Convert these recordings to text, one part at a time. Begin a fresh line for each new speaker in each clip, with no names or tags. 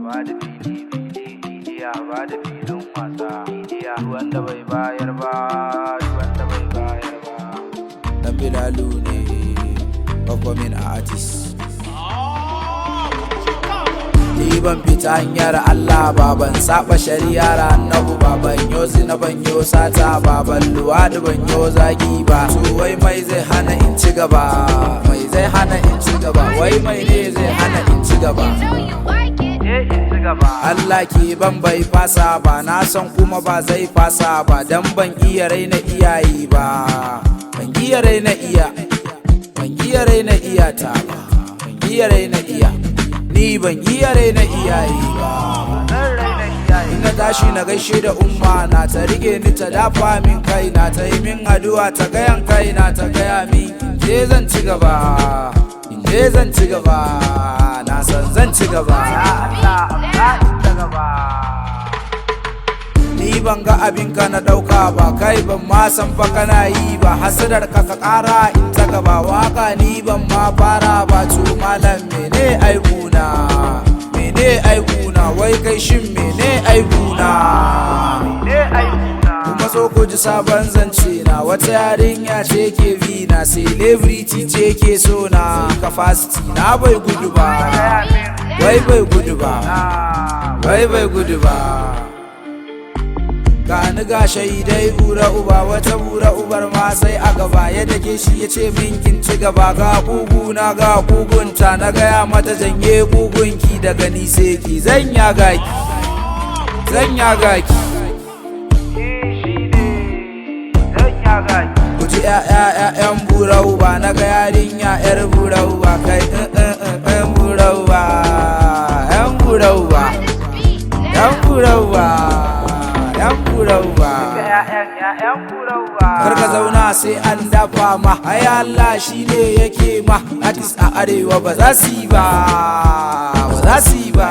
ba da fili idiya ba da filin wasa idiya wanda bai bayar ba wanda bai bayar ba. Dan Bilalu ne performing artist. Ni ban fita hanyar Allah ba, ban saba shari'ar annabu ba, ban yo zina ban yo sata ba, ban luwaɗi ban yo zagi ba. To wai mai zai hana in ci gaba, mai zai hana in ci gaba, wai mai ne zai hana in ci gaba. Allah ke ban bai fasa ba, na san kuma ba zai fasa ba, dan ban iya raina iyaye ba, ban iya raina iya, ban iya raina iyata ba, ban iya raina iya, ni ban iya raina iyaye ba. Ina tashi na gaishe da umma na, ta rike ni ta dafa min kai na, ta yi min addu'a ta gayan kai na, ta gaya min in je zan ci gaba, in je zan ci gaba, na san zan ci gaba. Ni ban ga abin ka na dauka ba, kai ban ma san fa kana yi ba, hasadar ka ka kara in ta gaba, waka ni ban ma fara ba. To malam mene aibuna, mene aibuna, wai kai shin mene aibuna, mene aibuna. Kuma so ku ji sabon zance na, wata yarinya ce ke bi na, celebrity ce ke so na, capacity na bai gudu ba, wai bai gudu ba, wai bai gudu ba. Gani ga shaidai bura uba, wata bura ubar ma sai a gaba, yadda ke shi ya ce min kin ci gaba. Ga kuguna ga kugunta, na gaya mata janye kugunki daga ni sai ki, zan ya gaki, zan ya gaki, ku ji ƴaƴan bura uba, na ga yarinya ƴar bura uba, kai ƴan bura uba, ƴan bura uba, ƴan bura uba, ƴan bura uba. Karka zauna sai an dafa ma, ai Allah shi ne yake ma. Artist a arewa ba za su yi ba, ba za su yi ba,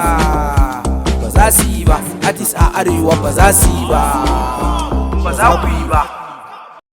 ba za su yi ba. Artist a arewa ba za su yi ba, ba za ku yi ba.